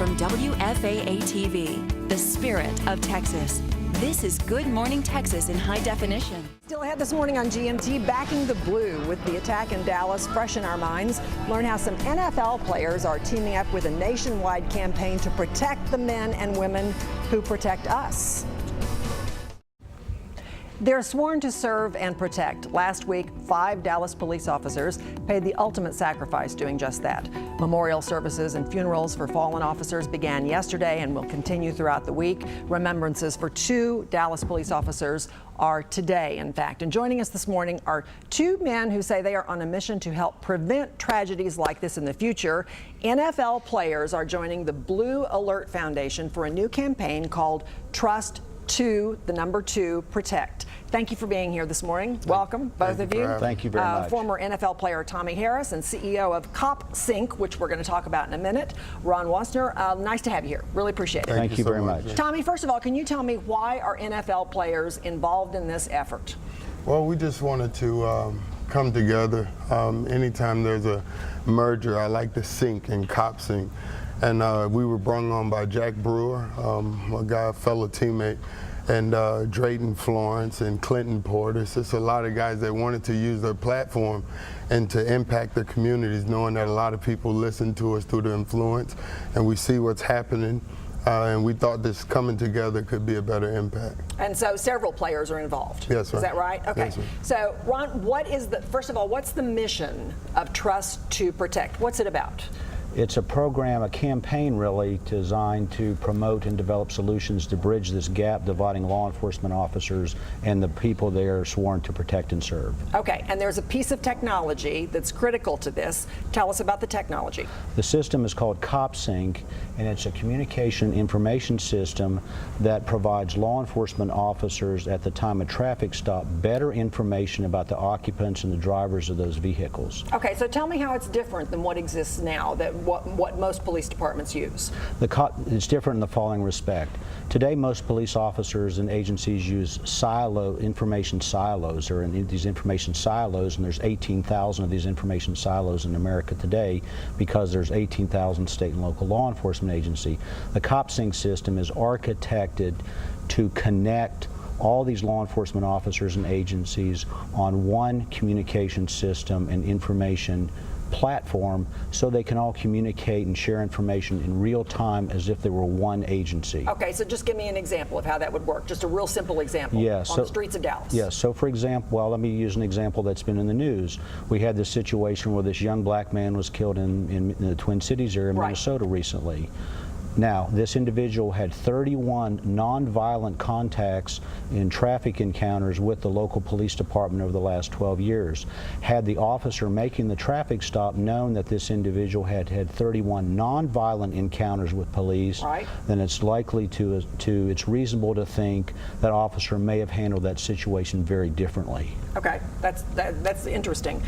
from WFAA TV, the spirit of Texas. This is Good Morning Texas in high definition. Still ahead this morning on GMT, backing the blue with the attack in Dallas fresh in our minds. Learn how some NFL players are teaming up with a nationwide campaign to protect the men and women who protect us. They're sworn to serve and protect. Last week, 5 Dallas police officers paid the ultimate sacrifice doing just that. Memorial services and funerals for fallen officers began yesterday and will continue throughout the week. Remembrances for 2 Dallas police officers are today, in fact. And joining us this morning are 2 men who say they are on a mission to help prevent tragedies like this in the future. NFL players are joining the Blue Alert Foundation for a new campaign called Trust 2, the number 2, Protect. Thank you for being here this morning. Welcome, both of you. Thank you very much. Former NFL player Tommie Harris and CEO of COPsync, which we're going to talk about in a minute, Ron Woessner. Nice to have you here. Really appreciate it. Thank you very much. Tommie, first of all, can you tell me why are NFL players involved in this effort? Well, we just wanted to come together. Anytime there's a merger, I like to sync and COPsync. And we were brought on by Jack Brewer, a fellow teammate, and Drayton Florence and Clinton Porter. It's just a lot of guys that wanted to use their platform and to impact their communities, knowing that a lot of people listen to us through the influence, and we see what's happening. And we thought this coming together could be a better impact. And so several players are involved. Yes, Is that right? Okay. Yes, so, Ron, first of all, what's the mission of Trust to Protect? What's it about? It's a program, a campaign really, designed to promote and develop solutions to bridge this gap dividing law enforcement officers and the people they are sworn to protect and serve. Okay, and there's a piece of technology that's critical to this. Tell us about the technology. The system is called COPsync, and it's a communication information system that provides law enforcement officers at the time of traffic stop better information about the occupants and the drivers of those vehicles. Okay, so tell me how it's different than what exists now, that what most police departments use. It's different in the following respect. Today, most police officers and agencies use information silos, or in these information silos, and there's 18,000 of these information silos in America today because there's 18,000 state and local law enforcement agencies. The COPsync system is architected to connect all these law enforcement officers and agencies on one communication system and information platform so they can all communicate and share information in real time as if they were one agency. Okay, so just give me an example of how that would work. Just a real simple example on the streets of Dallas. Yes, so for example, well, let me use an example that's been in the news. We had this situation where this young black man was killed in the Twin Cities area of Minnesota recently. Now, this individual had 31 nonviolent contacts in traffic encounters with the local police department over the last 12 years. Had the officer making the traffic stop known that this individual had 31 nonviolent encounters with police, then it's likely it's reasonable to think that officer may have handled that situation very differently. Okay, that's interesting.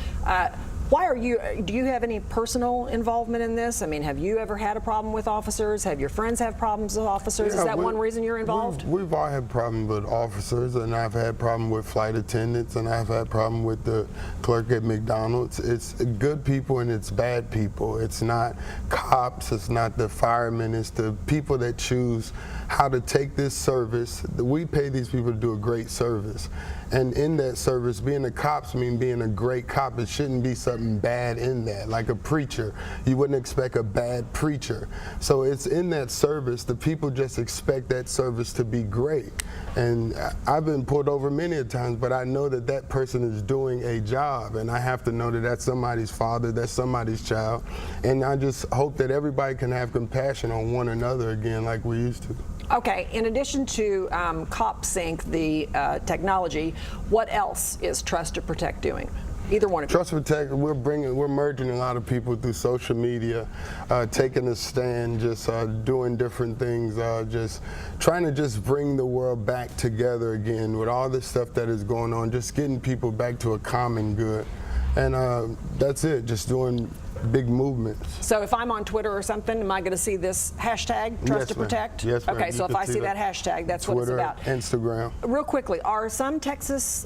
Do you have any personal involvement in this? I mean, have you ever had a problem with officers? Have your friends have problems with officers? Is that one reason you're involved? We've all had problems with officers, and I've had problems with flight attendants, and I've had problems with the clerk at McDonald's. It's good people and it's bad people. It's not cops, it's not the firemen, it's the people that choose how to take this service. We pay these people to do a great service. And in that service, being a cop's mean being a great cop. It shouldn't be something bad in that. Like a preacher, you wouldn't expect a bad preacher. So it's in that service, the people just expect that service to be great. And I've been pulled over many a times, but I know that that person is doing a job, and I have to know that that's somebody's father, that's somebody's child. And I just hope that everybody can have compassion on one another again like we used to. Okay, in addition to COPsync, the technology, what else is Trust to Protect doing? Either one of you. Trust to Protect, we're merging a lot of people through social media, taking a stand, just doing different things, just trying to just bring the world back together again with all this stuff that is going on, just getting people back to a common good. And that's it, just doing big movements. So if I'm on Twitter or something, am I going to see this hashtag, Trust to ma'am. Protect? Yes, ma'am. Okay, You so if can I see that hashtag, that's Twitter, what it's about. Instagram. Real quickly, are some Texas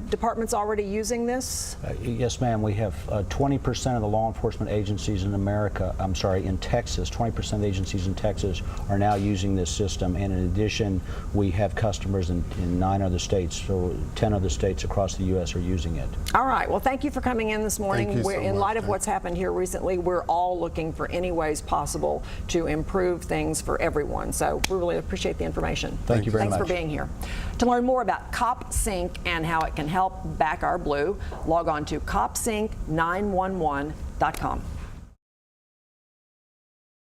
departments already using this? Yes, ma'am. We have 20% of the law enforcement agencies in in Texas, 20% of the agencies in Texas are now using this system. And in addition, we have customers in 9 other states, so 10 other states across the U.S. are using it. All right. Well, thank you for coming in this morning. Thank you so In much. light of what's happened here recently, we're all looking for any ways possible to improve things for everyone. So we really appreciate the information. Thank you very much. Thanks for being here. To learn more about COPsync and how it can help back our blue, log on to COPsync911.com.